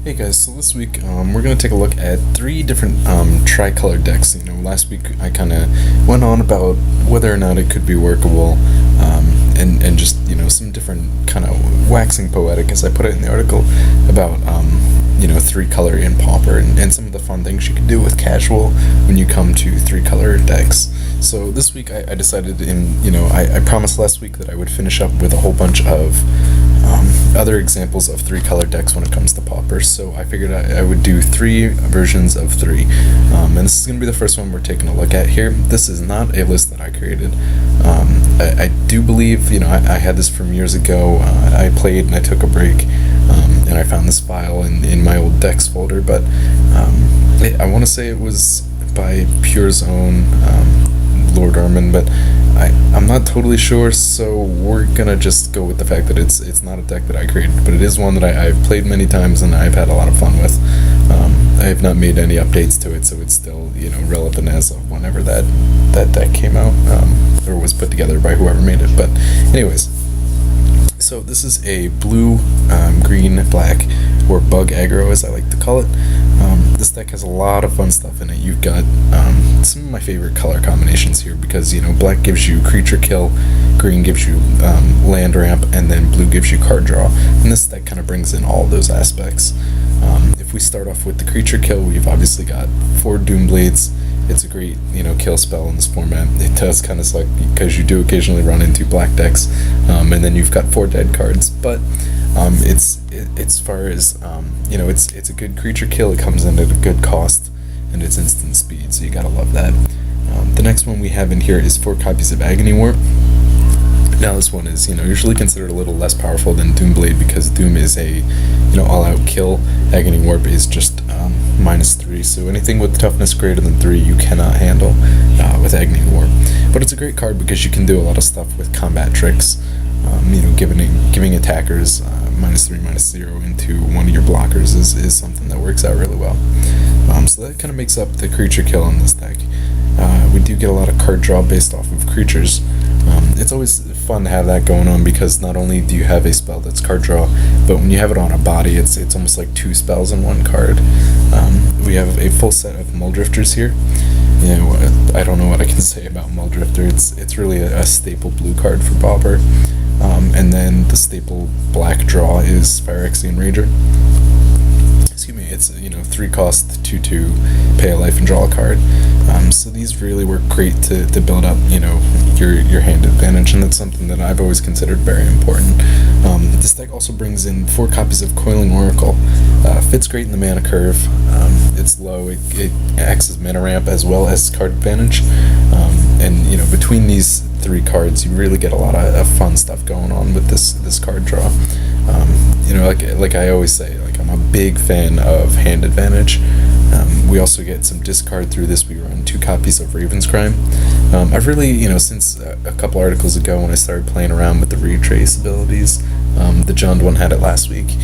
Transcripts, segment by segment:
Hey guys, so this week we're going to take a look at three different tricolor decks. Last week I kind of went on about whether or not it could be workable, and just, some different kind of waxing poetic, as I put it in the article, about, three color in Pauper and some of the fun things you can do with casual when you come to three color decks. So this week I decided I promised last week that I would finish up with a whole bunch of other examples of three color decks when it comes to Pauper, so I figured I would do three versions of three, and this is going to be the first one we're taking a look at here. This is not a list that I created. I do believe, I had this from years ago. I played and I took a break, and I found this file in my old decks folder, but I want to say it was by Pure's own Lord Armin, but I'm not totally sure, so we're gonna just go with the fact that it's not a deck that I created, but it is one that I've played many times and I've had a lot of fun with. I have not made any updates to it, so it's still relevant as of whenever that deck came out, or was put together by whoever made it. But anyways, so this is a blue, green, black, or BUG Aggro, as I like to call it. This deck has a lot of fun stuff in it. You've got some of my favorite color combinations here, because black gives you creature kill, green gives you land ramp, and then blue gives you card draw. And this deck kind of brings in all those aspects. If we start off with the creature kill, we've obviously got 4 Doomblades. It's a great, kill spell in this format. It does kind of suck because you do occasionally run into black decks, and then you've got 4 dead cards. But it's as far as it's a good creature kill. It comes in at a good cost, and it's instant speed, so you gotta love that. The next one we have in here is 4 copies of Agony Warp. Now this one is usually considered a little less powerful than Doomblade, because Doom is a all-out kill. Agony Warp is just -3, so anything with toughness greater than 3 you cannot handle with Agony Warp. But it's a great card because you can do a lot of stuff with combat tricks. Giving attackers -3, -0 into one of your blockers is something that works out really well. So that kind of makes up the creature kill in this deck. We do get a lot of card draw based off of creatures. It's always fun to have that going on, because not only do you have a spell that's card draw, but when you have it on a body, it's almost like 2 spells in one card. We have a full set of Mulldrifters here. I don't know what I can say about Mulldrifter. It's really a staple blue card for Pauper. And then the staple black draw is Phyrexian Rager. Excuse me, it's 3 cost, 2/2, pay a life and draw a card. So these really work great to build up your hand advantage, and that's something that I've always considered very important. This deck also brings in 4 copies of Coiling Oracle. Fits great in the mana curve. It's low. It acts as mana ramp as well as card advantage. And between these 3 cards, you really get a lot of fun stuff going on with this card draw. Like I always say, I'm a big fan of hand advantage. We also get some discard through this. We run 2 copies of Raven's Crime. I've really, since a couple articles ago when I started playing around with the retrace abilities, the Jund one had it last week.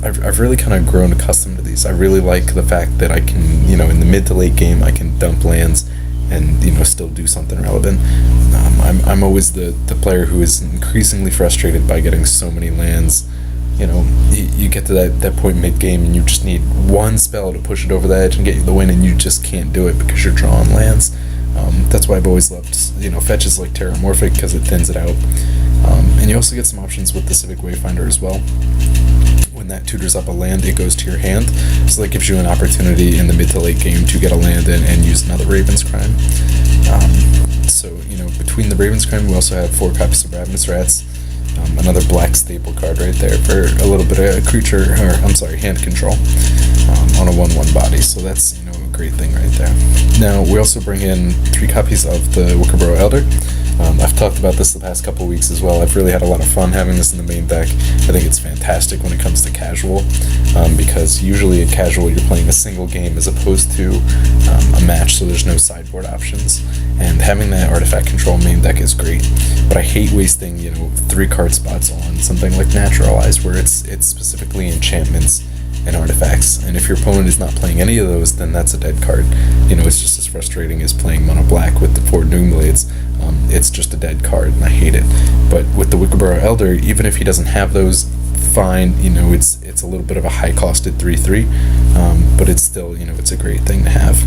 I've really kind of grown accustomed to these. I really like the fact that I can, in the mid to late game, I can dump lands and still do something relevant. I'm always the player who is increasingly frustrated by getting so many lands. You get to that point mid-game and you just need one spell to push it over the edge and get you the win, and you just can't do it because you're drawing lands. That's why I've always loved, fetches like Terramorphic, because it thins it out. And you also get some options with the Civic Wayfinder as well. When that tutors up a land, it goes to your hand, so that gives you an opportunity in the mid to late game to get a land in and use another Raven's Crime. So, between the Raven's Crime, we also have 4 copies of Ravenous Rats. Another black staple card right there for a little bit of hand control on a 1/1 body, so that's a great thing right there. Now we also bring in 3 copies of the Wickerboro Elder. I've talked about this the past couple weeks as well. I've really had a lot of fun having this in the main deck. I think it's fantastic when it comes to casual, because usually in casual you're playing a single game as opposed to a match, so there's no sideboard options. And having that artifact control main deck is great, but I hate wasting 3 card spots on something like Naturalize, where it's specifically enchantments and artifacts, and if your opponent is not playing any of those, then that's a dead card. It's just as frustrating as playing mono black with the 4 Doomblades. It's just a dead card, and I hate it. But with the Wickerboro Elder, even if he doesn't have those fine. It's a little bit of a high-costed 3/3, but it's still, it's a great thing to have.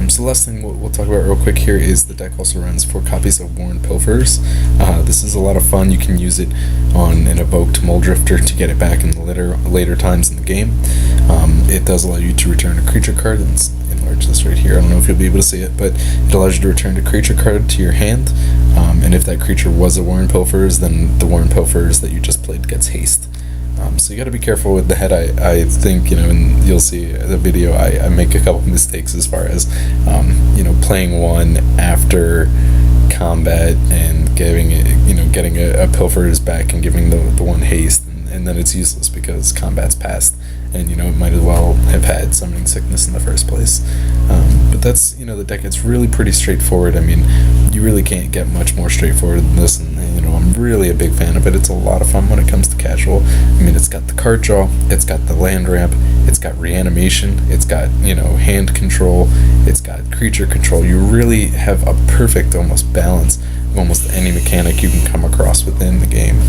So the last thing we'll talk about real quick here is the deck also runs 4 copies of Worn Pilferers. This is a lot of fun. You can use it on an evoked Muldrifter to get it back in the later times in the game. It does allow you to return a creature card. Let's enlarge this right here. I don't know if you'll be able to see it, but it allows you to return a creature card to your hand. And if that creature was a Worn Pilferers, then the Worn Pilferers that you just played gets haste. So you got to be careful with that. I think, and you'll see the video, I make a couple mistakes as far as, playing one after combat and getting a Pilferers back and giving the one haste, and then it's useless because combat's passed, and it might as well have had Summoning Sickness in the first place. But that's, the deck, it's really pretty straightforward. I mean, you really can't get much more straightforward than this, and I'm really a big fan of it. It's a lot of fun when it comes to casual. I mean, it's got the card draw, it's got the land ramp, it's got reanimation, it's got, hand control, it's got creature control. You really have a perfect almost balance of almost any mechanic you can come across within the game.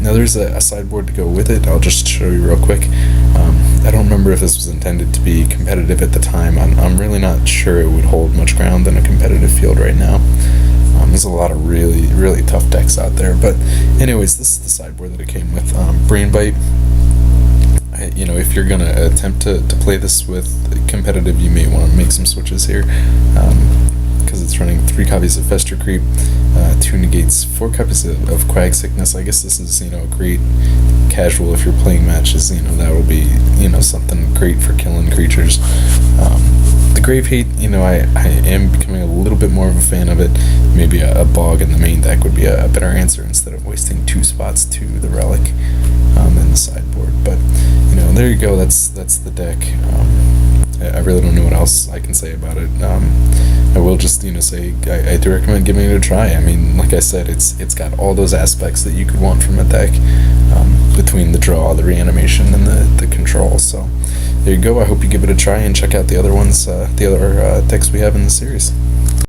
Now there's a sideboard to go with it. I'll just show you real quick. I don't remember if this was intended to be competitive at the time. I'm really not sure it would hold much ground in a competitive field right now. There's a lot of really, really tough decks out there. But anyways, this is the sideboard that it came with. Brain Bite. If you're going to attempt to play this with competitive, you may want to make some switches here. Because it's running 3 copies of Fester Creep, 2 negates, 4 copies of Quag Sickness. I guess this is, a great casual if you're playing matches, that will be, something great for killing creatures. The Grave Hate, I am becoming a little bit more of a fan of it. Maybe a Bog in the main deck would be a better answer instead of wasting 2 spots to the Relic in the sideboard. But, there you go, that's the deck. I really don't know what else I can say about it. I will just, say I do recommend giving it a try. I mean, like I said, it's got all those aspects that you could want from a deck, between the draw, the reanimation, and the control. So there you go. I hope you give it a try and check out the other ones, the other decks we have in the series.